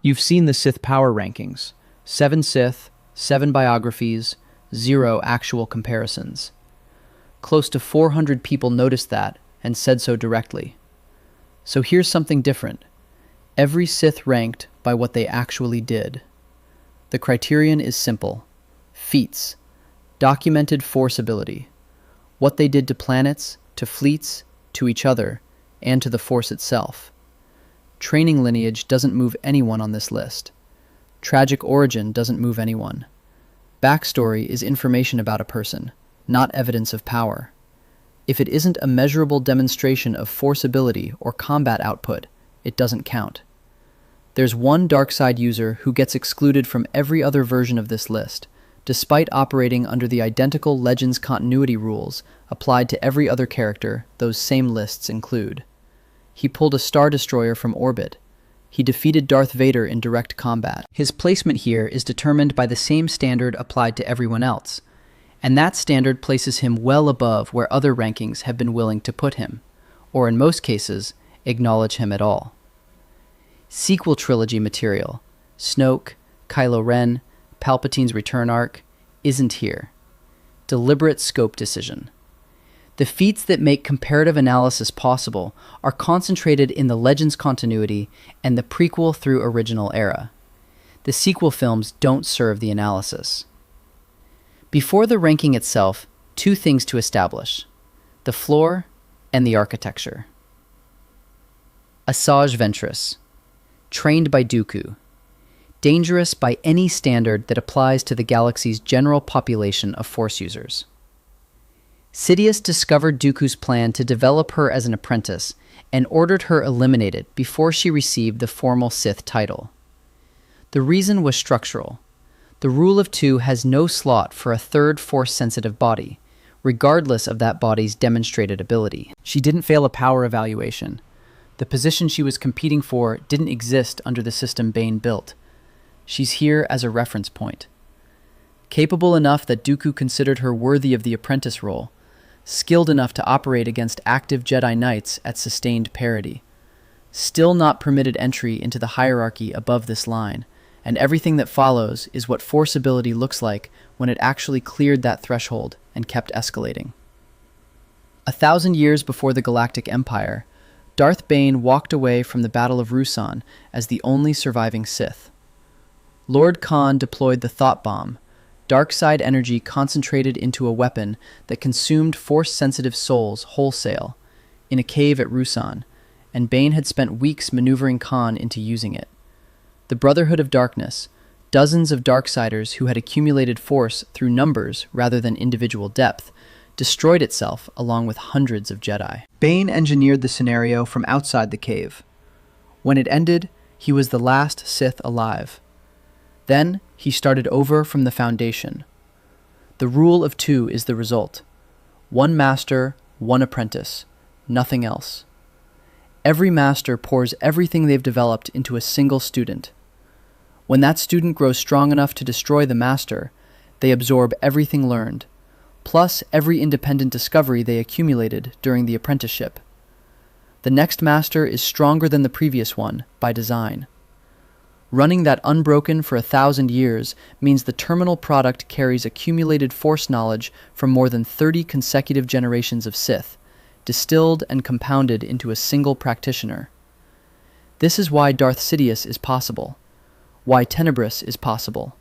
You've seen the Sith power rankings. 7 Sith, 7 biographies, 0 actual comparisons. Close to 400 people noticed that and said so directly. So here's something different. Every Sith ranked by what they actually did. The criterion is simple. Feats. Documented Force ability. What they did to planets, to fleets, to each other, and to the Force itself. Training lineage doesn't move anyone on this list. Tragic origin doesn't move anyone. Backstory is information about a person, not evidence of power. If it isn't a measurable demonstration of Force ability or combat output, it doesn't count. There's one dark side user who gets excluded from every other version of this list, despite operating under the identical Legends continuity rules applied to every other character those same lists include. He pulled a Star Destroyer from orbit. He defeated Darth Vader in direct combat. His placement here is determined by the same standard applied to everyone else, and that standard places him well above where other rankings have been willing to put him, or in most cases, acknowledge him at all. Sequel trilogy material, Snoke, Kylo Ren, Palpatine's return arc, isn't here. Deliberate scope decision. The feats that make comparative analysis possible are concentrated in the Legends continuity and the prequel-through-original era. The sequel films don't serve the analysis. Before the ranking itself, 2 things to establish: the floor and the architecture. Asajj Ventress. Trained by Dooku. Dangerous by any standard that applies to the galaxy's general population of Force users. Sidious discovered Dooku's plan to develop her as an apprentice and ordered her eliminated before she received the formal Sith title. The reason was structural. The rule of 2 has no slot for a third Force-sensitive body, regardless of that body's demonstrated ability. She didn't fail a power evaluation. The position she was competing for didn't exist under the system Bane built. She's here as a reference point. Capable enough that Dooku considered her worthy of the apprentice role, skilled enough to operate against active Jedi Knights at sustained parity. Still not permitted entry into the hierarchy above this line, and everything that follows is what Force ability looks like when it actually cleared that threshold and kept escalating. 1,000 years before the Galactic Empire, Darth Bane walked away from the Battle of Ruusan as the only surviving Sith. Lord Khan deployed the Thought Bomb, dark side energy concentrated into a weapon that consumed Force-sensitive souls wholesale, in a cave at Ruusan, and Bane had spent weeks maneuvering Khan into using it. The Brotherhood of Darkness, dozens of Darksiders who had accumulated Force through numbers rather than individual depth, destroyed itself along with hundreds of Jedi. Bane engineered the scenario from outside the cave. When it ended, he was the last Sith alive. Then, he started over from the foundation. The rule of 2 is the result. 1 master, 1 apprentice, nothing else. Every master pours everything they've developed into a single student. When that student grows strong enough to destroy the master, they absorb everything learned, plus every independent discovery they accumulated during the apprenticeship. The next master is stronger than the previous one by design. Running that unbroken for 1,000 years means the terminal product carries accumulated Force knowledge from more than 30 consecutive generations of Sith, distilled and compounded into a single practitioner. This is why Darth Sidious is possible, why Tenebrous is possible.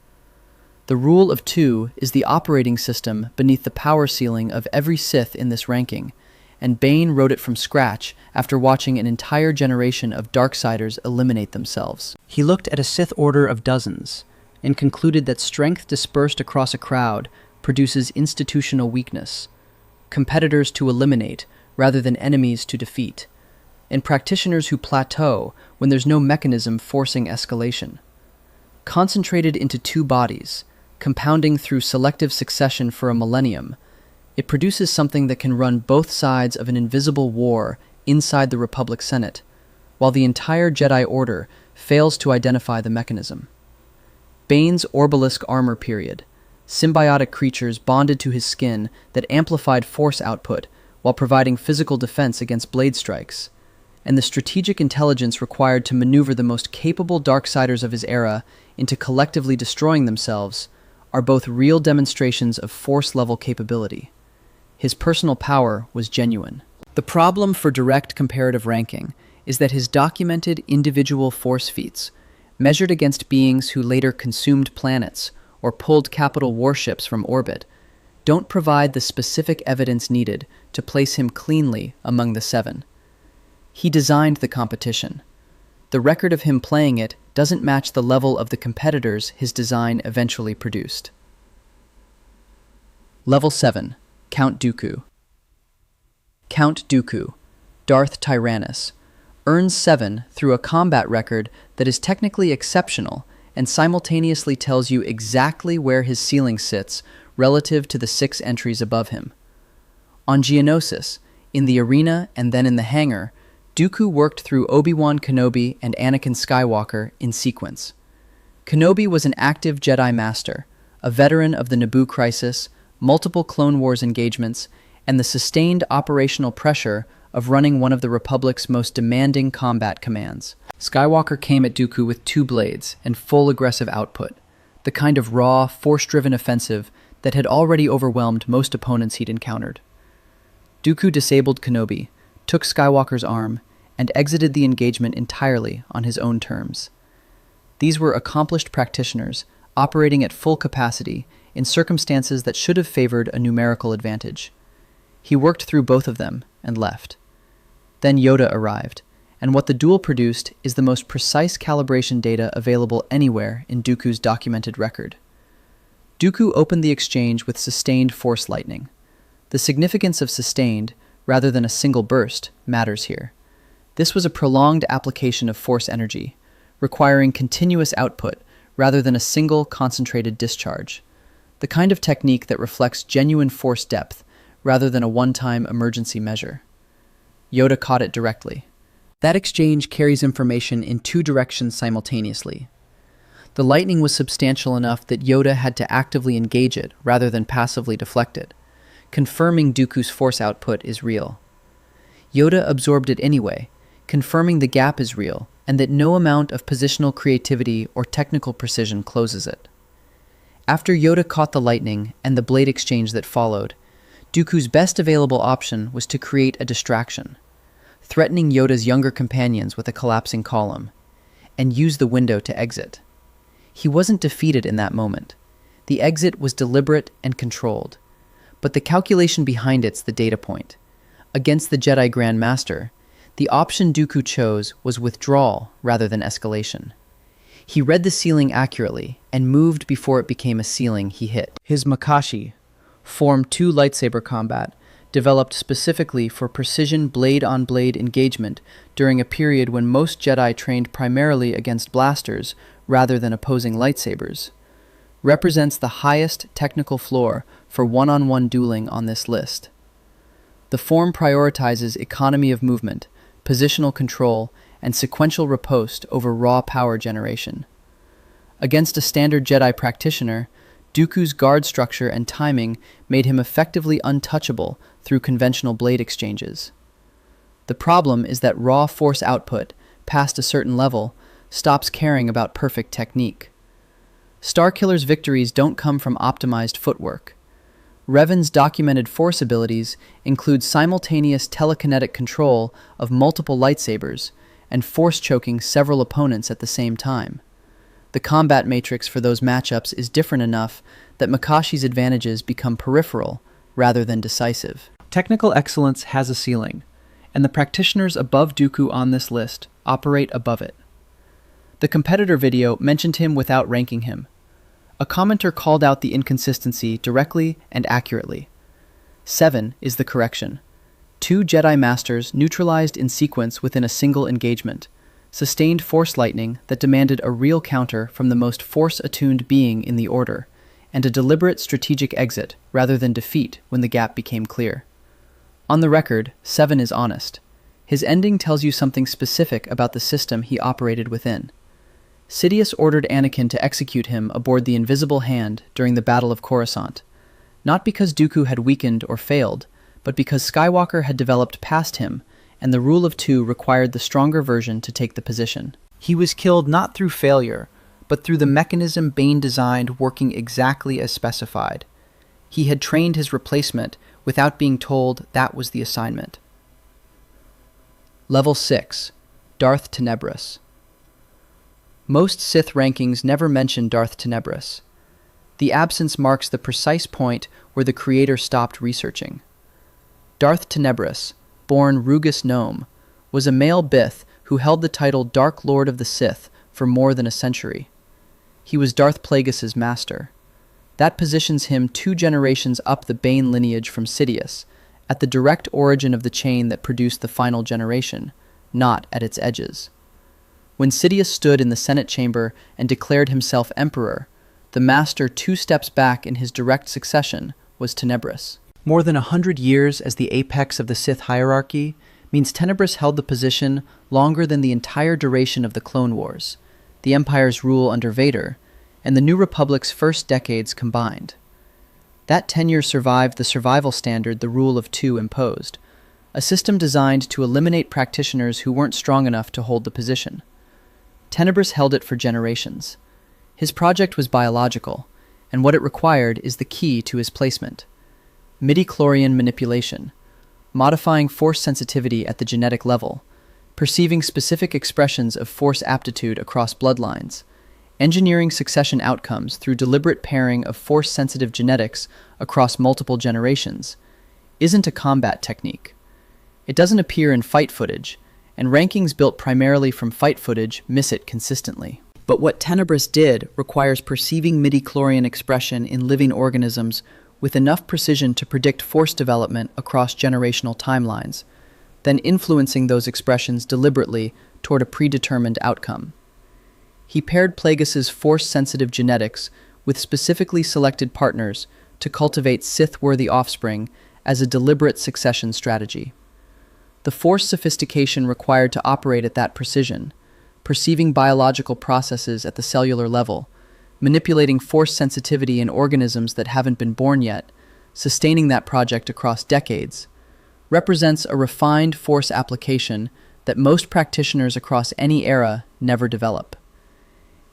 The rule of 2 is the operating system beneath the power ceiling of every Sith in this ranking, and Bane wrote it from scratch after watching an entire generation of Darksiders eliminate themselves. He looked at a Sith order of dozens, and concluded that strength dispersed across a crowd produces institutional weakness, competitors to eliminate rather than enemies to defeat, and practitioners who plateau when there's no mechanism forcing escalation. Concentrated into 2 bodies, compounding through selective succession for a millennium, it produces something that can run both sides of an invisible war inside the Republic Senate, while the entire Jedi Order fails to identify the mechanism. Bane's Orbalisk armor period, symbiotic creatures bonded to his skin that amplified Force output while providing physical defense against blade strikes, and the strategic intelligence required to maneuver the most capable Darksiders of his era into collectively destroying themselves are both real demonstrations of Force-level capability. His personal power was genuine. The problem for direct comparative ranking is that his documented individual Force feats, measured against beings who later consumed planets or pulled capital warships from orbit, don't provide the specific evidence needed to place him cleanly among the seven. He designed the competition. The record of him playing it doesn't match the level of the competitors his design eventually produced. Level 7. Count Dooku. Count Dooku, Darth Tyrannus, earns 7 through a combat record that is technically exceptional and simultaneously tells you exactly where his ceiling sits relative to the 6 entries above him. On Geonosis, in the arena and then in the hangar, Dooku worked through Obi-Wan Kenobi and Anakin Skywalker in sequence. Kenobi was an active Jedi Master, a veteran of the Naboo Crisis, multiple Clone Wars engagements, and the sustained operational pressure of running one of the Republic's most demanding combat commands. Skywalker came at Dooku with 2 blades and full aggressive output, the kind of raw, force-driven offensive that had already overwhelmed most opponents he'd encountered. Dooku disabled Kenobi, took Skywalker's arm, and exited the engagement entirely on his own terms. These were accomplished practitioners, operating at full capacity in circumstances that should have favored a numerical advantage. He worked through both of them and left. Then Yoda arrived, and what the duel produced is the most precise calibration data available anywhere in Dooku's documented record. Dooku opened the exchange with sustained force lightning. The significance of sustained, rather than a single burst, matters here. This was a prolonged application of force energy, requiring continuous output rather than a single concentrated discharge, the kind of technique that reflects genuine force depth rather than a one-time emergency measure. Yoda caught it directly. That exchange carries information in 2 directions simultaneously. The lightning was substantial enough that Yoda had to actively engage it rather than passively deflect it, confirming Dooku's force output is real. Yoda absorbed it anyway, confirming the gap is real and that no amount of positional creativity or technical precision closes it. After Yoda caught the lightning and the blade exchange that followed, Dooku's best available option was to create a distraction, threatening Yoda's younger companions with a collapsing column, and use the window to exit. He wasn't defeated in that moment. The exit was deliberate and controlled, but the calculation behind it's the data point. Against the Jedi Grand Master, the option Dooku chose was withdrawal rather than escalation. He read the ceiling accurately and moved before it became a ceiling he hit. His Makashi, Form 2 lightsaber combat, developed specifically for precision blade-on-blade engagement during a period when most Jedi trained primarily against blasters rather than opposing lightsabers, represents the highest technical floor for one-on-one dueling on this list. The form prioritizes economy of movement, positional control, and sequential riposte over raw power generation. Against a standard Jedi practitioner, Dooku's guard structure and timing made him effectively untouchable through conventional blade exchanges. The problem is that raw force output, past a certain level, stops caring about perfect technique. Starkiller's victories don't come from optimized footwork. Revan's documented force abilities include simultaneous telekinetic control of multiple lightsabers and force choking several opponents at the same time. The combat matrix for those matchups is different enough that Makashi's advantages become peripheral rather than decisive. Technical excellence has a ceiling, and the practitioners above Dooku on this list operate above it. The competitor video mentioned him without ranking him. A commenter called out the inconsistency directly and accurately. 7 is the correction. 2 Jedi Masters neutralized in sequence within a single engagement, sustained force lightning that demanded a real counter from the most force-attuned being in the Order, and a deliberate strategic exit rather than defeat when the gap became clear. On the record, 7 is honest. His ending tells you something specific about the system he operated within. Sidious ordered Anakin to execute him aboard the Invisible Hand during the Battle of Coruscant, not because Dooku had weakened or failed, but because Skywalker had developed past him, and the rule of two required the stronger version to take the position. He was killed not through failure, but through the mechanism Bane designed working exactly as specified. He had trained his replacement without being told that was the assignment. Level 6. Darth Tenebrous. Most Sith rankings never mention Darth Tenebrous. The absence marks the precise point where the creator stopped researching. Darth Tenebrous, born Rugus Nome, was a male Bith who held the title Dark Lord of the Sith for more than a century. He was Darth Plagueis' master. That positions him 2 generations up the Bane lineage from Sidious, at the direct origin of the chain that produced the final generation, not at its edges. When Sidious stood in the Senate chamber and declared himself emperor, the master 2 steps back in his direct succession was Tenebrous. More than 100 years as the apex of the Sith hierarchy means Tenebrous held the position longer than the entire duration of the Clone Wars, the Empire's rule under Vader, and the New Republic's first decades combined. That tenure survived the survival standard the rule of two imposed, a system designed to eliminate practitioners who weren't strong enough to hold the position. Tenebrous held it for generations. His project was biological, and what it required is the key to his placement. Midi-chlorian manipulation, modifying force sensitivity at the genetic level, perceiving specific expressions of force aptitude across bloodlines, engineering succession outcomes through deliberate pairing of force-sensitive genetics across multiple generations, isn't a combat technique. It doesn't appear in fight footage, and rankings built primarily from fight footage miss it consistently. But what Tenebrous did requires perceiving midi-chlorian expression in living organisms with enough precision to predict force development across generational timelines, then influencing those expressions deliberately toward a predetermined outcome. He paired Plagueis' force-sensitive genetics with specifically selected partners to cultivate Sith-worthy offspring as a deliberate succession strategy. The force sophistication required to operate at that precision, perceiving biological processes at the cellular level, manipulating force sensitivity in organisms that haven't been born yet, sustaining that project across decades, represents a refined force application that most practitioners across any era never develop.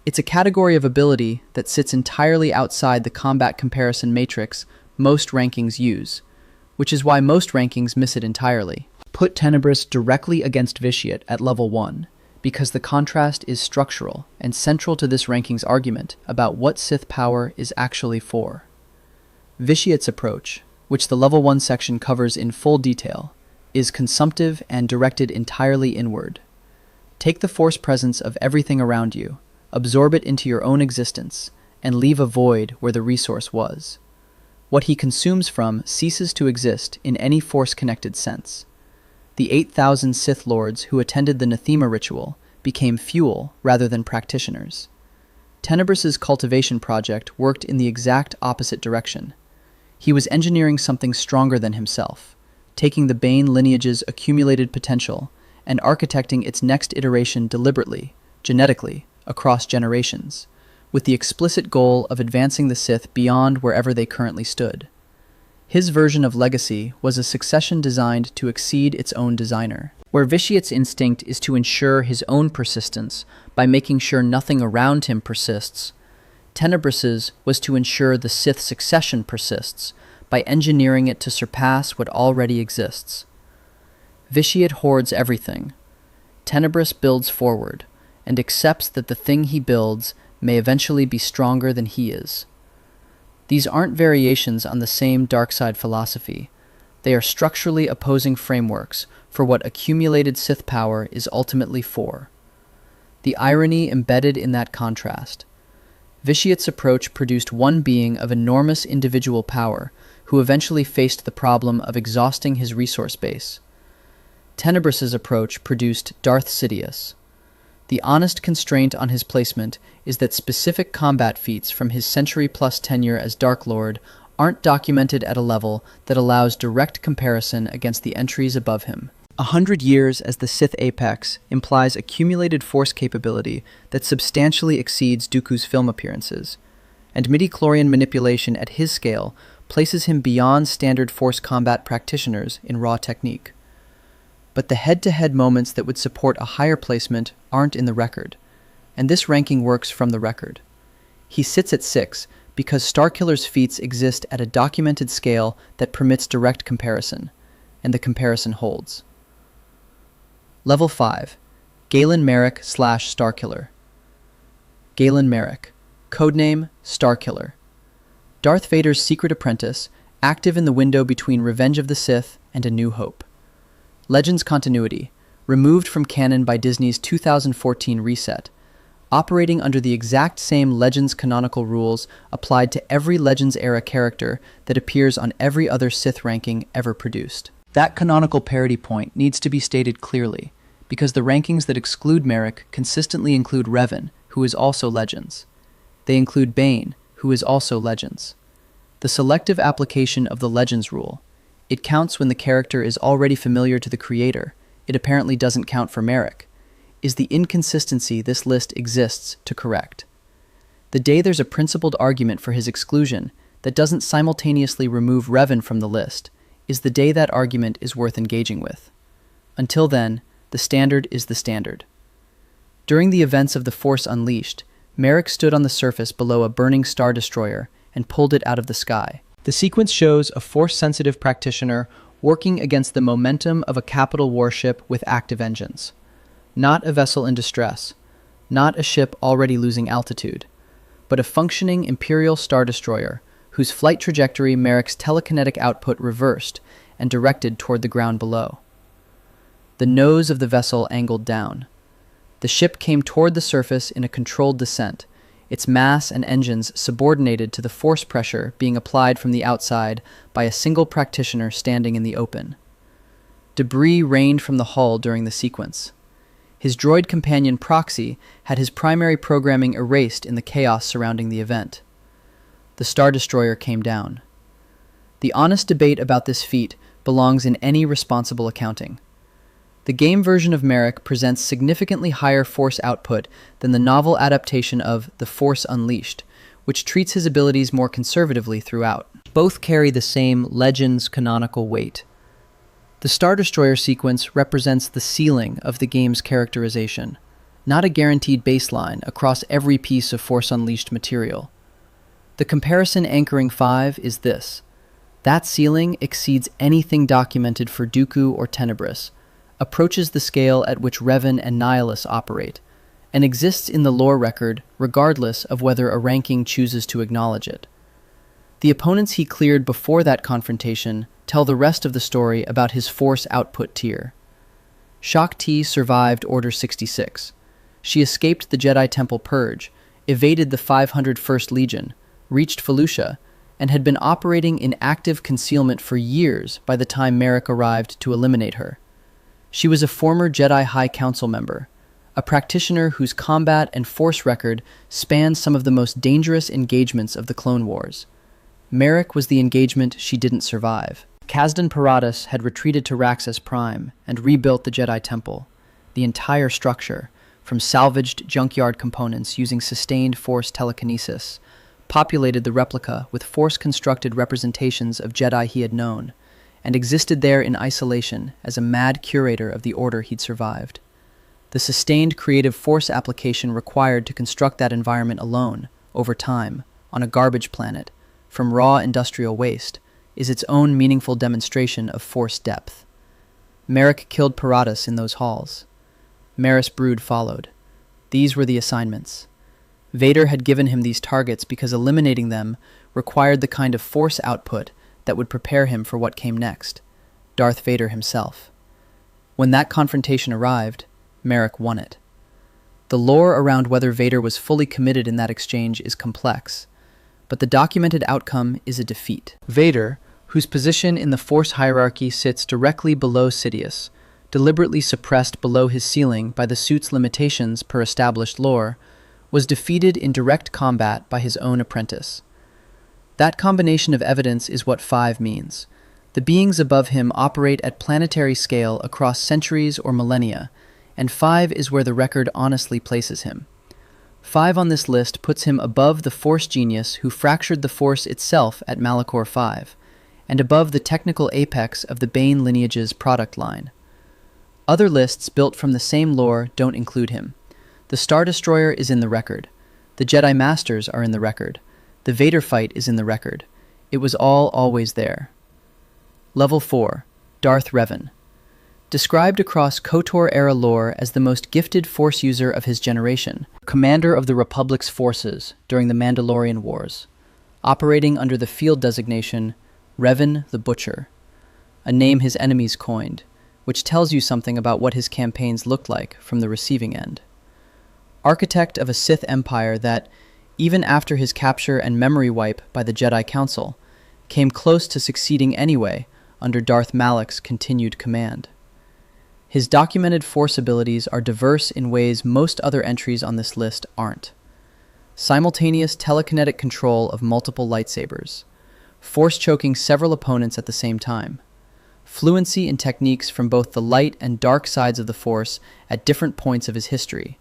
It's a category of ability that sits entirely outside the combat comparison matrix most rankings use, which is why most rankings miss it entirely. Put Tenebrous directly against Vitiate at level 1, because the contrast is structural and central to this ranking's argument about what Sith power is actually for. Vitiate's approach, which the level 1 section covers in full detail, is consumptive and directed entirely inward. Take the force presence of everything around you, absorb it into your own existence, and leave a void where the resource was. What he consumes from ceases to exist in any force-connected sense. The 8,000 Sith Lords who attended the Nathema ritual became fuel rather than practitioners. Tenebrous' cultivation project worked in the exact opposite direction. He was engineering something stronger than himself, taking the Bane lineage's accumulated potential and architecting its next iteration deliberately, genetically, across generations, with the explicit goal of advancing the Sith beyond wherever they currently stood. His version of legacy was a succession designed to exceed its own designer, where Vitiate's instinct is to ensure his own persistence by making sure nothing around him persists. Tenebrous's was to ensure the Sith succession persists by engineering it to surpass what already exists. Vitiate hoards everything. Tenebrous builds forward, and accepts that the thing he builds may eventually be stronger than he is. These aren't variations on the same dark side philosophy. They are structurally opposing frameworks for what accumulated Sith power is ultimately for. The irony embedded in that contrast. Vitiate's approach produced one being of enormous individual power who eventually faced the problem of exhausting his resource base. Tenebrous's approach produced Darth Sidious. The honest constraint on his placement is that specific combat feats from his century-plus tenure as Dark Lord aren't documented at a level that allows direct comparison against the entries above him. 100 years as the Sith apex implies accumulated force capability that substantially exceeds Dooku's film appearances, and midi-chlorian manipulation at his scale places him beyond standard force combat practitioners in raw technique. but the head-to-head moments that would support a higher placement aren't in the record, and this ranking works from the record. He sits at 6 because Starkiller's feats exist at a documented scale that permits direct comparison, and the comparison holds. Level 5. Galen Marek / Starkiller. Galen Marek, codename Starkiller. Darth Vader's secret apprentice, active in the window between Revenge of the Sith and A New Hope. Legends continuity, removed from canon by Disney's 2014 reset, operating under the exact same Legends canonical rules applied to every Legends-era character that appears on every other Sith ranking ever produced. That canonical parity point needs to be stated clearly, because the rankings that exclude Marek consistently include Revan, who is also Legends. They include Bane, who is also Legends. The selective application of the Legends rule. It counts when the character is already familiar to the creator. It apparently doesn't count for Marek. Is the inconsistency this list exists to correct. The day there's a principled argument for his exclusion that doesn't simultaneously remove Revan from the list is the day that argument is worth engaging with. Until then, the standard is the standard. During the events of The Force Unleashed, Marek stood on the surface below a burning Star Destroyer and pulled it out of the sky. The sequence shows a Force-sensitive practitioner working against the momentum of a capital warship with active engines. Not a vessel in distress, not a ship already losing altitude, but a functioning Imperial Star Destroyer whose flight trajectory Marek's telekinetic output reversed and directed toward the ground below. The nose of the vessel angled down. The ship came toward the surface in a controlled descent, its mass and engines subordinated to the force pressure being applied from the outside by a single practitioner standing in the open. Debris rained from the hull during the sequence. His droid companion Proxy had his primary programming erased in the chaos surrounding the event. The Star Destroyer came down. The honest debate about this feat belongs in any responsible accounting. The game version of Marek presents significantly higher force output than the novel adaptation of The Force Unleashed, which treats his abilities more conservatively throughout. Both carry the same Legends canonical weight. The Star Destroyer sequence represents the ceiling of the game's characterization, not a guaranteed baseline across every piece of Force Unleashed material. The comparison anchoring 5 is this. That ceiling exceeds anything documented for Dooku or Tenebrous, approaches the scale at which Revan and Nihilus operate, and exists in the lore record regardless of whether a ranking chooses to acknowledge it. The opponents he cleared before that confrontation tell the rest of the story about his force output tier. Shaak Ti survived Order 66. She escaped the Jedi Temple Purge, evaded the 501st Legion, reached Felucia, and had been operating in active concealment for years by the time Marek arrived to eliminate her. She was a former Jedi High Council member, a practitioner whose combat and force record spans some of the most dangerous engagements of the Clone Wars. Marek was the engagement she didn't survive. Kazdan Paratus had retreated to Raxus Prime and rebuilt the Jedi Temple, the entire structure, from salvaged junkyard components using sustained force telekinesis, populated the replica with force-constructed representations of Jedi he had known, and existed there in isolation as a mad curator of the order he'd survived. The sustained creative force application required to construct that environment alone, over time, on a garbage planet, from raw industrial waste, is its own meaningful demonstration of force depth. Marek killed Paratus in those halls. Maris Brood followed. These were the assignments. Vader had given him these targets because eliminating them required the kind of force output that would prepare him for what came next, Darth Vader himself. When that confrontation arrived, Marek won it. The lore around whether Vader was fully committed in that exchange is complex, but the documented outcome is a defeat. Vader, whose position in the Force hierarchy sits directly below Sidious, deliberately suppressed below his ceiling by the suit's limitations per established lore, was defeated in direct combat by his own apprentice. That combination of evidence is what 5 means. The beings above him operate at planetary scale across centuries or millennia, and 5 is where the record honestly places him. 5 on this list puts him above the Force genius who fractured the Force itself at Malachor 5, and above the technical apex of the Bane lineage's product line. Other lists built from the same lore don't include him. The Star Destroyer is in the record. The Jedi Masters are in the record. The Vader fight is in the record. It was all always there. Level 4. Darth Revan. Described across KOTOR-era lore as the most gifted Force user of his generation, commander of the Republic's forces during the Mandalorian Wars, operating under the field designation Revan the Butcher, a name his enemies coined, which tells you something about what his campaigns looked like from the receiving end. Architect of a Sith empire that, even after his capture and memory wipe by the Jedi Council, came close to succeeding anyway under Darth Malak's continued command. His documented Force abilities are diverse in ways most other entries on this list aren't. Simultaneous telekinetic control of multiple lightsabers, Force choking several opponents at the same time, fluency in techniques from both the light and dark sides of the Force at different points of his history,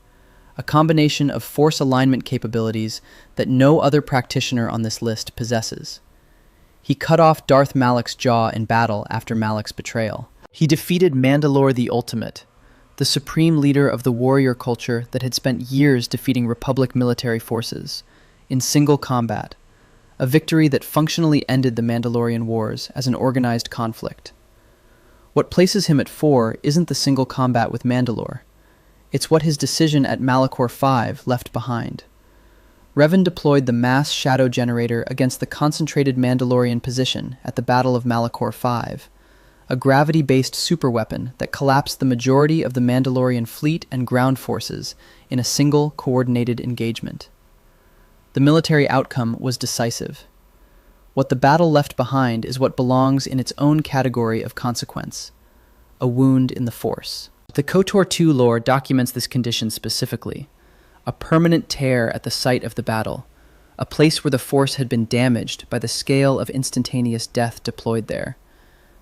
a combination of Force alignment capabilities that no other practitioner on this list possesses. He cut off Darth Malak's jaw in battle after Malak's betrayal. He defeated Mandalore the Ultimate, the supreme leader of the warrior culture that had spent years defeating Republic military forces, in single combat, a victory that functionally ended the Mandalorian Wars as an organized conflict. What places him at 4 isn't the single combat with Mandalore. It's what his decision at Malachor 5 left behind. Revan deployed the mass shadow generator against the concentrated Mandalorian position at the Battle of Malachor 5, a gravity-based superweapon that collapsed the majority of the Mandalorian fleet and ground forces in a single, coordinated engagement. The military outcome was decisive. What the battle left behind is what belongs in its own category of consequence, a wound in the Force. The KOTOR 2 lore documents this condition specifically, a permanent tear at the site of the battle, a place where the Force had been damaged by the scale of instantaneous death deployed there,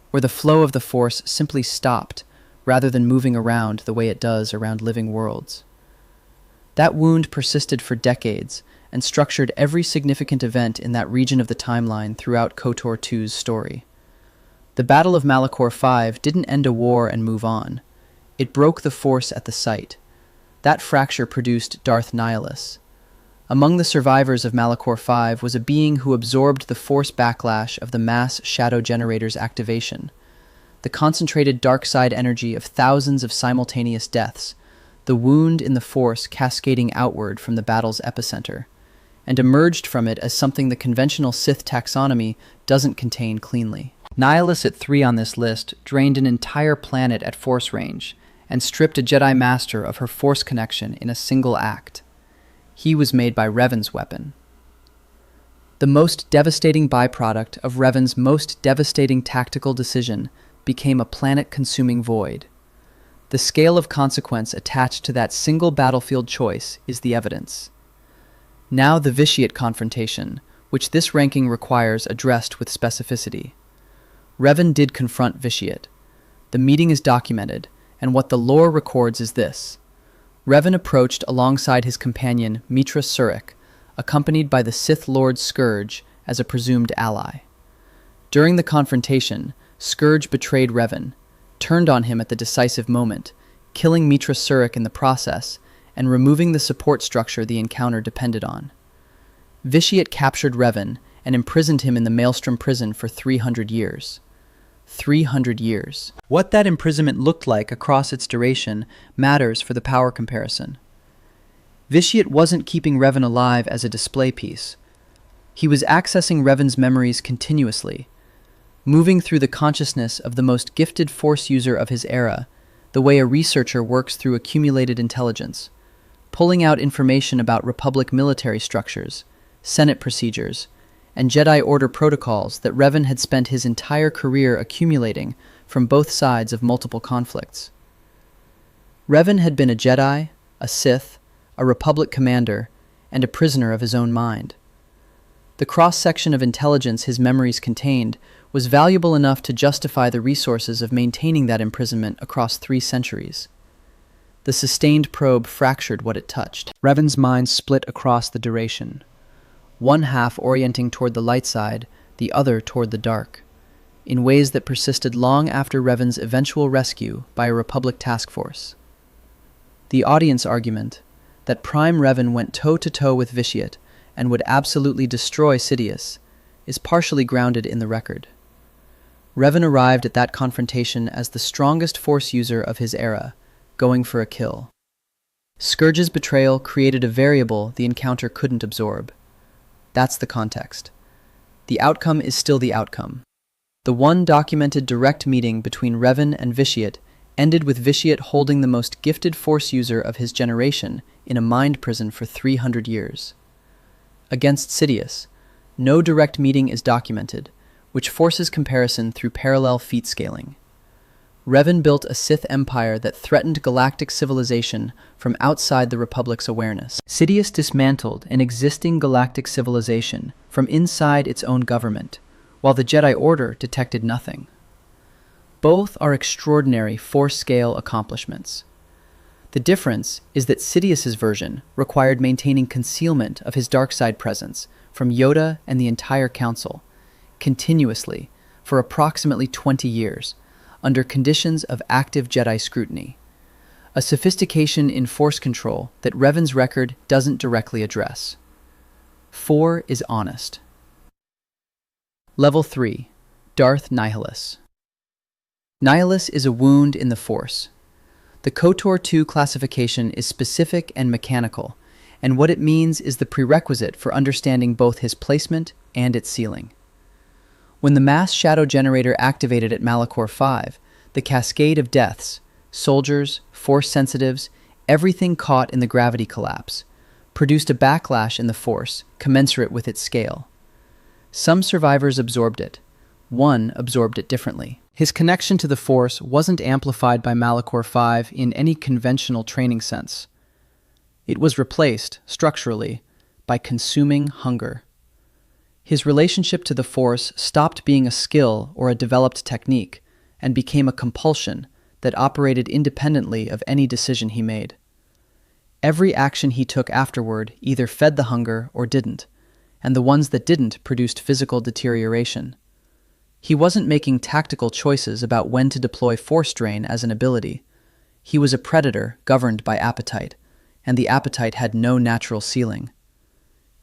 where the flow of the Force simply stopped rather than moving around the way it does around living worlds. That wound persisted for decades and structured every significant event in that region of the timeline throughout KOTOR 2's story. The Battle of Malachor 5 didn't end a war and move on. It broke the Force at the site. That fracture produced Darth Nihilus. Among the survivors of Malachor 5 was a being who absorbed the Force backlash of the mass shadow generator's activation, the concentrated dark side energy of thousands of simultaneous deaths, the wound in the Force cascading outward from the battle's epicenter, and emerged from it as something the conventional Sith taxonomy doesn't contain cleanly. Nihilus at 3 on this list drained an entire planet at Force range and stripped a Jedi Master of her Force connection in a single act. He was made by Revan's weapon. The most devastating byproduct of Revan's most devastating tactical decision became a planet-consuming void. The scale of consequence attached to that single battlefield choice is the evidence. Now the Vitiate confrontation, which this ranking requires addressed with specificity. Revan did confront Vitiate. The meeting is documented, and what the lore records is this. Revan approached alongside his companion Mitra Surik, accompanied by the Sith Lord Scourge as a presumed ally. During the confrontation, Scourge betrayed Revan, turned on him at the decisive moment, killing Mitra Surik in the process, and removing the support structure the encounter depended on. Vitiate captured Revan and imprisoned him in the Maelstrom prison for 300 years. 300 years. What that imprisonment looked like across its duration matters for the power comparison. Vitiate wasn't keeping Revan alive as a display piece. He was accessing Revan's memories continuously, moving through the consciousness of the most gifted Force user of his era, the way a researcher works through accumulated intelligence, pulling out information about Republic military structures, Senate procedures, and Jedi Order protocols that Revan had spent his entire career accumulating from both sides of multiple conflicts. Revan had been a Jedi, a Sith, a Republic commander, and a prisoner of his own mind. The cross-section of intelligence his memories contained was valuable enough to justify the resources of maintaining that imprisonment across 3 centuries. The sustained probe fractured what it touched. Revan's mind split across the duration, one half orienting toward the light side, the other toward the dark. in ways that persisted long after Revan's eventual rescue by a Republic task force. The audience argument that Prime Revan went toe-to-toe with Vitiate and would absolutely destroy Sidious is partially grounded in the record. Revan arrived at that confrontation as the strongest Force user of his era, going for a kill. Scourge's betrayal created a variable the encounter couldn't absorb. That's the context. The outcome is still the outcome. The one documented direct meeting between Revan and Vitiate ended with Vitiate holding the most gifted Force user of his generation in a mind prison for 300 years. Against Sidious, no direct meeting is documented, which forces comparison through parallel feat scaling. Revan built a Sith empire that threatened galactic civilization from outside the Republic's awareness. Sidious dismantled an existing galactic civilization from inside its own government, while the Jedi Order detected nothing. Both are extraordinary Force-scale accomplishments. The difference is that Sidious's version required maintaining concealment of his dark side presence from Yoda and the entire Council, continuously, for approximately 20 years, under conditions of active Jedi scrutiny. A sophistication in Force control that Revan's record doesn't directly address. 4 is honest. Level 3. Darth Nihilus. Nihilus is a wound in the Force. The KOTOR 2 classification is specific and mechanical, and what it means is the prerequisite for understanding both his placement and its ceiling. When the mass shadow generator activated at Malachor 5, the cascade of deaths, soldiers, Force sensitives, everything caught in the gravity collapse, produced a backlash in the Force commensurate with its scale. Some survivors absorbed it. One absorbed it differently. His connection to the Force wasn't amplified by Malachor 5 in any conventional training sense. It was replaced, structurally, by consuming hunger. His relationship to the Force stopped being a skill or a developed technique and became a compulsion that operated independently of any decision he made. Every action he took afterward either fed the hunger or didn't, and the ones that didn't produced physical deterioration. He wasn't making tactical choices about when to deploy Force drain as an ability. He was a predator governed by appetite, and the appetite had no natural ceiling.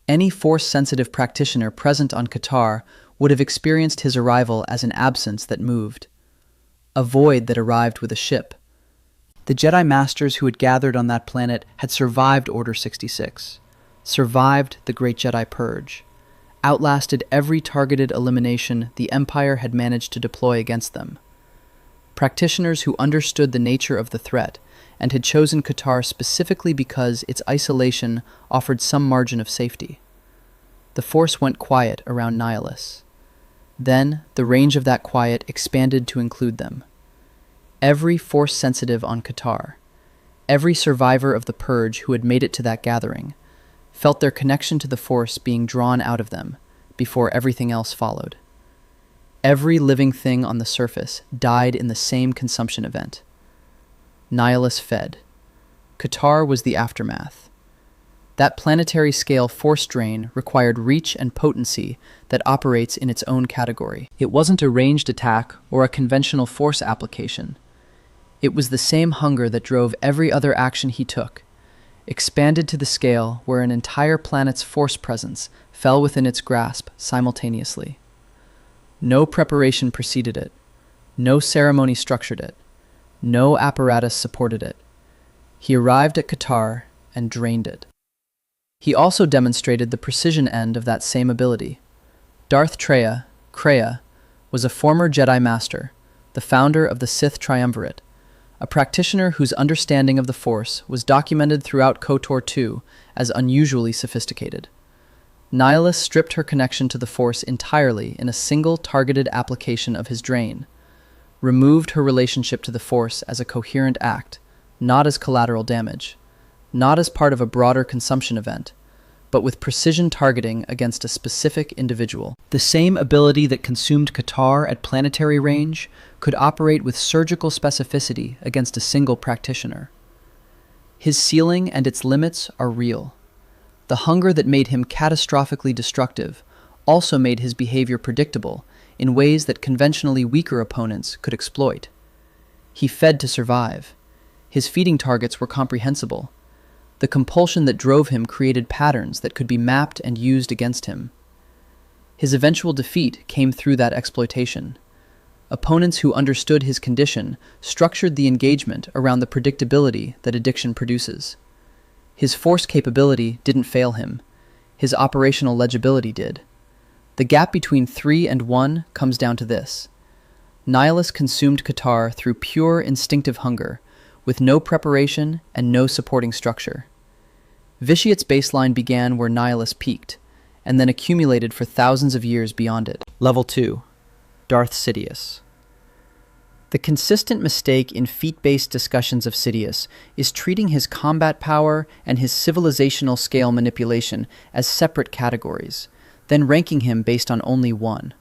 Any Force-sensitive practitioner present on Qatar would have experienced his arrival as an absence that moved, a void that arrived with a ship. The Jedi Masters who had gathered on that planet had survived Order 66, survived the Great Jedi Purge, outlasted every targeted elimination the Empire had managed to deploy against them. Practitioners who understood the nature of the threat and had chosen Qatar specifically because its isolation offered some margin of safety. The Force went quiet around Nihilus. Then, the range of that quiet expanded to include them. Every Force-sensitive on Qatar, every survivor of the Purge who had made it to that gathering, felt their connection to the Force being drawn out of them before everything else followed. Every living thing on the surface died in the same consumption event. Nihilus fed. Qatar was the aftermath. That planetary-scale Force drain required reach and potency that operates in its own category. It wasn't a ranged attack or a conventional Force application. It was the same hunger that drove every other action he took, expanded to the scale where an entire planet's Force presence fell within its grasp simultaneously. No preparation preceded it. No ceremony structured it. No apparatus supported it. He arrived at Qatar and drained it. He also demonstrated the precision end of that same ability. Darth Kreia, was a former Jedi Master, the founder of the Sith Triumvirate, a practitioner whose understanding of the Force was documented throughout KOTOR 2 as unusually sophisticated. Nihilus stripped her connection to the Force entirely in a single targeted application of his drain, removed her relationship to the Force as a coherent act, not as collateral damage, not as part of a broader consumption event, but with precision targeting against a specific individual. The same ability that consumed Qatar at planetary range could operate with surgical specificity against a single practitioner. His ceiling and its limits are real. The hunger that made him catastrophically destructive also made his behavior predictable in ways that conventionally weaker opponents could exploit. He fed to survive. His feeding targets were comprehensible. The compulsion that drove him created patterns that could be mapped and used against him. His eventual defeat came through that exploitation. Opponents who understood his condition structured the engagement around the predictability that addiction produces. His force capability didn't fail him. His operational legibility did. The gap between 3 and 1 comes down to this. Nihilus consumed Qatar through pure instinctive hunger, with no preparation and no supporting structure. Vitiate's baseline began where Nihilus peaked, and then accumulated for thousands of years beyond it. Level 2. Darth Sidious. The consistent mistake in feat-based discussions of Sidious is treating his combat power and his civilizational scale manipulation as separate categories, then ranking him based on only one.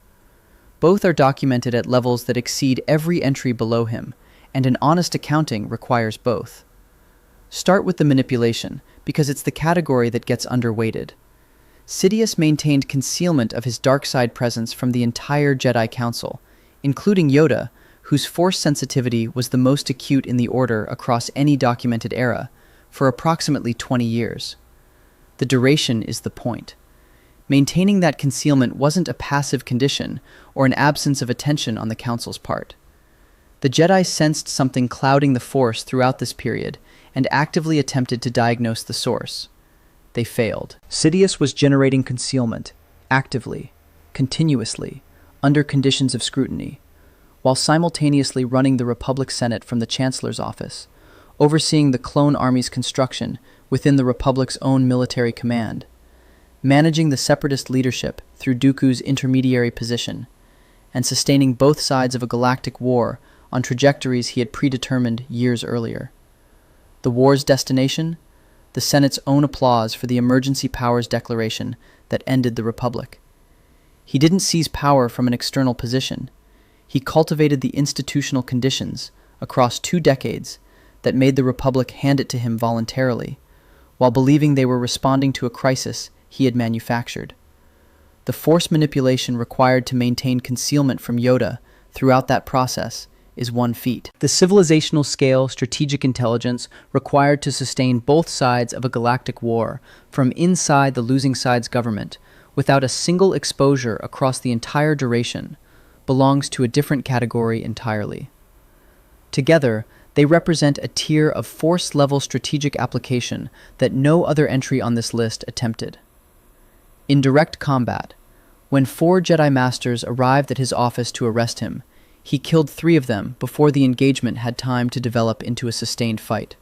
Both are documented at levels that exceed every entry below him, and an honest accounting requires both. Start with the manipulation, because it's the category that gets underweighted. Sidious maintained concealment of his dark side presence from the entire Jedi Council, including Yoda, whose force sensitivity was the most acute in the Order across any documented era, for approximately 20 years. The duration is the point. Maintaining that concealment wasn't a passive condition or an absence of attention on the Council's part. The Jedi sensed something clouding the Force throughout this period and actively attempted to diagnose the source. They failed. Sidious was generating concealment, actively, continuously, under conditions of scrutiny, while simultaneously running the Republic Senate from the Chancellor's office, overseeing the clone army's construction within the Republic's own military command, managing the separatist leadership through Dooku's intermediary position, and sustaining both sides of a galactic war on trajectories he had predetermined years earlier. The war's destination? The Senate's own applause for the emergency powers declaration that ended the Republic. He didn't seize power from an external position. He cultivated the institutional conditions across 2 decades that made the Republic hand it to him voluntarily, while believing they were responding to a crisis he had manufactured. The force manipulation required to maintain concealment from Yoda throughout that process is one feat. The civilizational scale strategic intelligence required to sustain both sides of a galactic war from inside the losing side's government without a single exposure across the entire duration belongs to a different category entirely. Together, they represent a tier of force-level strategic application that no other entry on this list attempted. In direct combat, when 4 Jedi Masters arrived at his office to arrest him, he killed 3 of them before the engagement had time to develop into a sustained fight.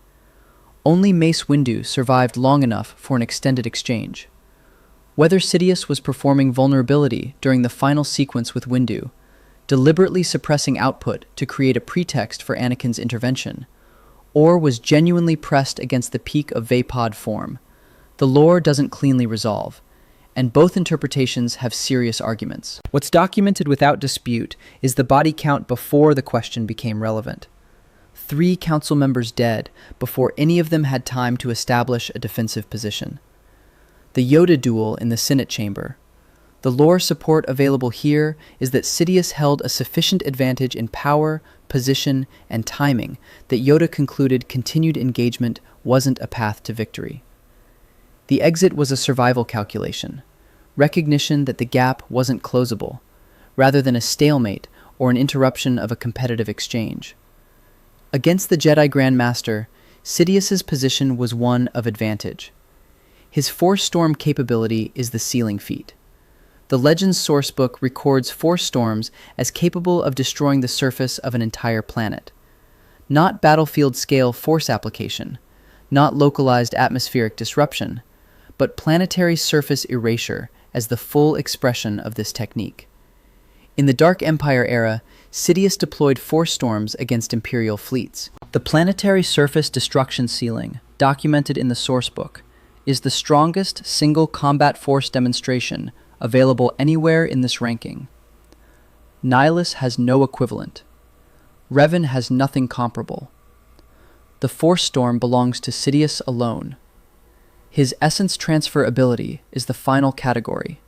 Only Mace Windu survived long enough for an extended exchange. Whether Sidious was performing vulnerability during the final sequence with Windu, deliberately suppressing output to create a pretext for Anakin's intervention, or was genuinely pressed against the peak of Vapod form, the lore doesn't cleanly resolve, and both interpretations have serious arguments. What's documented without dispute is the body count before the question became relevant. 3 council members dead before any of them had time to establish a defensive position. The Yoda duel in the Senate chamber. The lore support available here is that Sidious held a sufficient advantage in power, position, and timing that Yoda concluded continued engagement wasn't a path to victory. The exit was a survival calculation, recognition that the gap wasn't closable, rather than a stalemate or an interruption of a competitive exchange. Against the Jedi Grand Master, Sidious's position was one of advantage. His Force Storm capability is the ceiling feat. The Legends sourcebook records Force Storms as capable of destroying the surface of an entire planet. Not battlefield-scale force application, not localized atmospheric disruption, but planetary surface erasure as the full expression of this technique. In the Dark Empire era, Sidious deployed Force Storms against Imperial fleets. The planetary surface destruction ceiling, documented in the sourcebook, is the strongest single combat force demonstration available anywhere in this ranking. Nihilus has no equivalent. Revan has nothing comparable. The Force Storm belongs to Sidious alone. His essence transfer ability is the final category.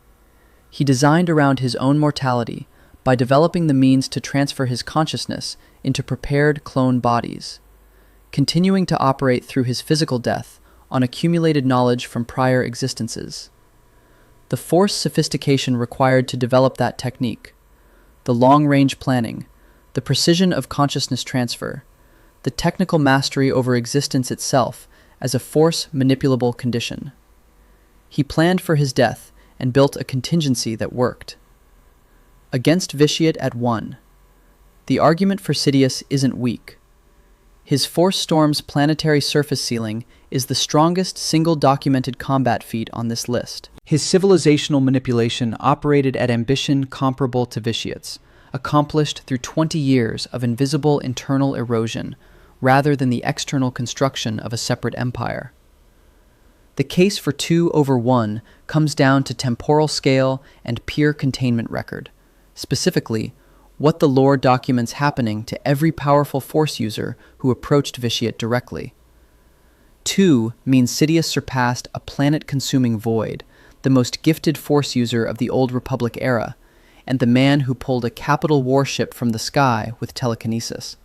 He designed around his own mortality, by developing the means to transfer his consciousness into prepared clone bodies, continuing to operate through his physical death on accumulated knowledge from prior existences. The Force sophistication required to develop that technique, the long-range planning, the precision of consciousness transfer, the technical mastery over existence itself as a Force manipulable condition. He planned for his death and built a contingency that worked. Against Vitiate at 1. The argument for Sidious isn't weak. His Force Storm's planetary surface sealing is the strongest single documented combat feat on this list. His civilizational manipulation operated at ambition comparable to Vitiate's, accomplished through 20 years of invisible internal erosion, rather than the external construction of a separate empire. The case for 2/1 comes down to temporal scale and peer containment record, specifically, what the lore documents happening to every powerful Force user who approached Vitiate directly. 2 means Sidious surpassed a planet-consuming void, the most gifted Force user of the Old Republic era, and the man who pulled a capital warship from the sky with telekinesis.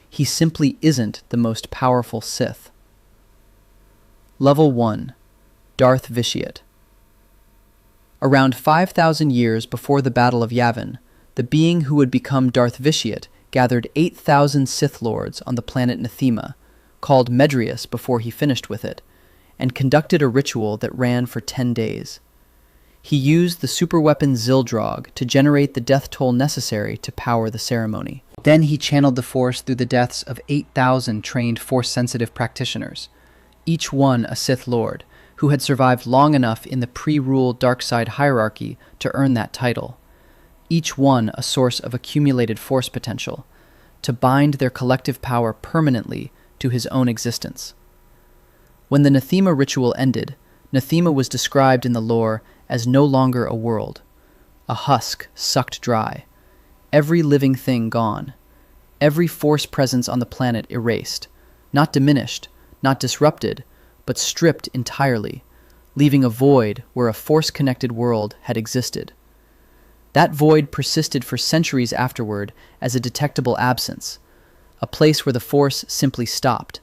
He simply isn't the most powerful Sith. Level 1. Darth Vitiate. Around 5,000 years before the Battle of Yavin, the being who would become Darth Vitiate gathered 8,000 Sith Lords on the planet Nathema, called Medrius before he finished with it, and conducted a ritual that ran for 10 days. He used the superweapon Zildrog to generate the death toll necessary to power the ceremony. Then he channeled the Force through the deaths of 8,000 trained Force-sensitive practitioners, each one a Sith Lord, who had survived long enough in the pre-rule dark side hierarchy to earn that title, each one a source of accumulated Force potential, to bind their collective power permanently to his own existence. When the Nathema ritual ended, Nathema was described in the lore as no longer a world, a husk sucked dry, every living thing gone, every Force presence on the planet erased, not diminished, not disrupted, but stripped entirely, leaving a void where a Force-connected world had existed. That void persisted for centuries afterward as a detectable absence, a place where the Force simply stopped,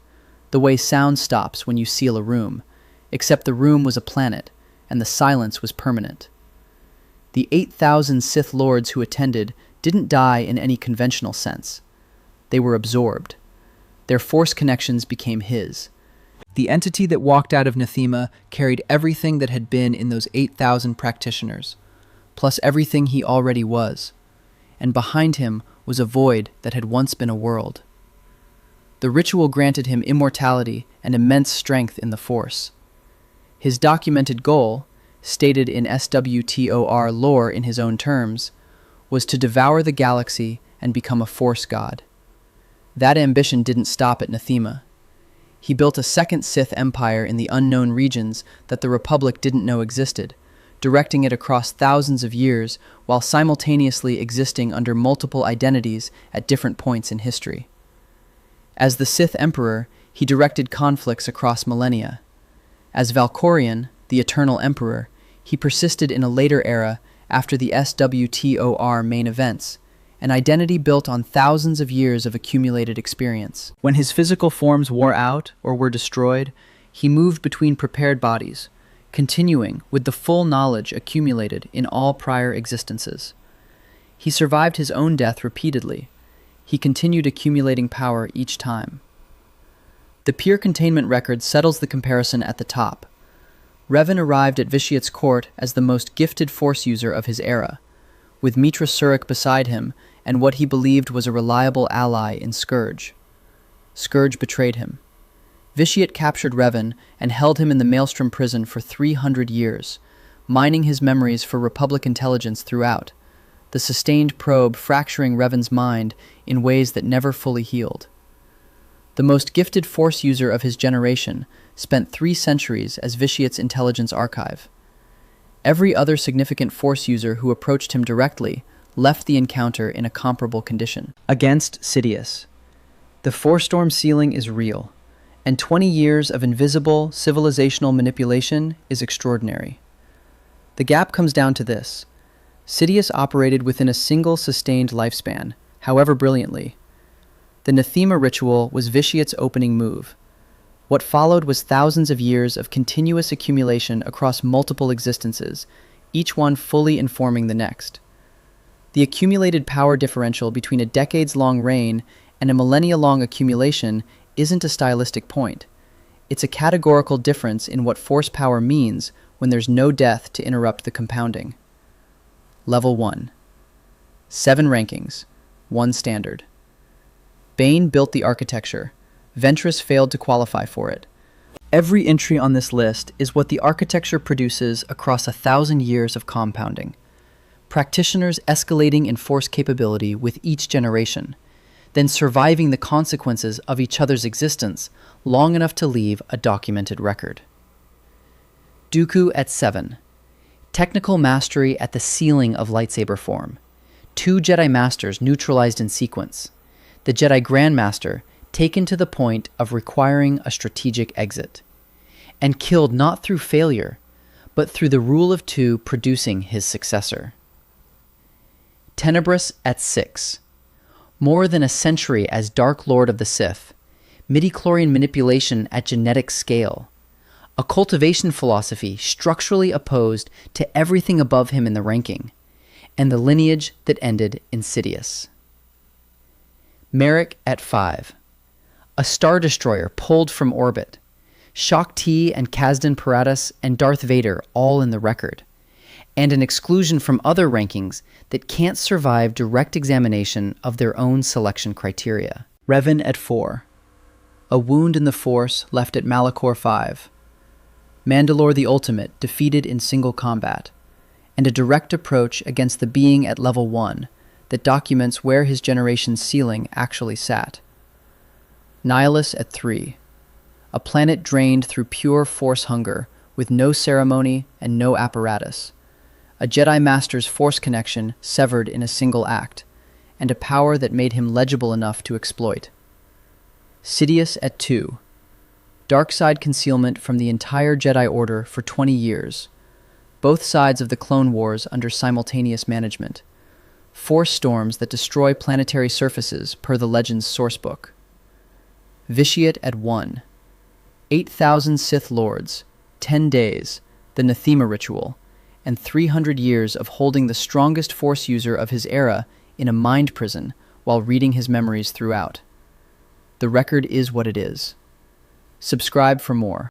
the way sound stops when you seal a room, except the room was a planet, and the silence was permanent. The 8,000 Sith Lords who attended didn't die in any conventional sense. They were absorbed. Their Force connections became his. The entity that walked out of Nathema carried everything that had been in those 8,000 practitioners, plus everything he already was, and behind him was a void that had once been a world. The ritual granted him immortality and immense strength in the Force. His documented goal, stated in SWTOR lore in his own terms, was to devour the galaxy and become a Force god. That ambition didn't stop at Nathema. He built a second Sith empire in the unknown regions that the Republic didn't know existed, directing it across thousands of years while simultaneously existing under multiple identities at different points in history. As the Sith Emperor, he directed conflicts across millennia. As Valkorion, the Eternal Emperor, he persisted in a later era after the SWTOR main events, an identity built on thousands of years of accumulated experience. When his physical forms wore out or were destroyed, he moved between prepared bodies, continuing with the full knowledge accumulated in all prior existences. He survived his own death repeatedly. He continued accumulating power each time. The peer containment record settles the comparison at the top. Revan arrived at Vitiate's court as the most gifted Force user of his era, with Mitra Surik beside him and what he believed was a reliable ally in Scourge. Scourge betrayed him. Vitiate captured Revan and held him in the Maelstrom prison for 300 years, mining his memories for Republic intelligence throughout, the sustained probe fracturing Revan's mind in ways that never fully healed. The most gifted Force user of his generation spent 3 centuries as Vitiate's intelligence archive. Every other significant Force user who approached him directly left the encounter in a comparable condition. Against Sidious. The Force Storm ceiling is real, and 20 years of invisible civilizational manipulation is extraordinary. The gap comes down to this. Sidious operated within a single sustained lifespan, however brilliantly. The anathema ritual was Vitiate's opening move. What followed was thousands of years of continuous accumulation across multiple existences, each one fully informing the next. The accumulated power differential between a decades-long reign and a millennia-long accumulation isn't a stylistic point. It's a categorical difference in what force power means when there's no death to interrupt the compounding. Level 1. 7 rankings, 1 standard. Bane built the architecture. Ventress failed to qualify for it. Every entry on this list is what the architecture produces across 1,000 years of compounding. Practitioners escalating in force capability with each generation, then surviving the consequences of each other's existence long enough to leave a documented record. Dooku at 7. Technical mastery at the ceiling of lightsaber form. 2 Jedi Masters neutralized in sequence. The Jedi Grandmaster taken to the point of requiring a strategic exit, and killed not through failure, but through the rule of 2 producing his successor. Tenebrous at 6. More than a century as Dark Lord of the Sith, midichlorian manipulation at genetic scale, a cultivation philosophy structurally opposed to everything above him in the ranking, and the lineage that ended in Sidious. Marek at 5. A Star Destroyer pulled from orbit. Shaak Ti and Kazdan Paratus and Darth Vader all in the record. And an exclusion from other rankings that can't survive direct examination of their own selection criteria. Revan at 4. A wound in the Force left at Malachor 5. Mandalore the Ultimate defeated in single combat. And a direct approach against the being at level 1 that documents where his generation's ceiling actually sat. Nihilus at 3. A planet drained through pure force hunger, with no ceremony and no apparatus. A Jedi Master's force connection severed in a single act, and a power that made him legible enough to exploit. Sidious at 2. Dark side concealment from the entire Jedi Order for 20 years. Both sides of the Clone Wars under simultaneous management. Force storms that destroy planetary surfaces per the Legend's sourcebook. Vitiate at 1. 8,000 Sith Lords, 10 days, the anathema ritual, and 300 years of holding the strongest Force user of his era in a mind prison while reading his memories throughout. The record is what it is. Subscribe for more.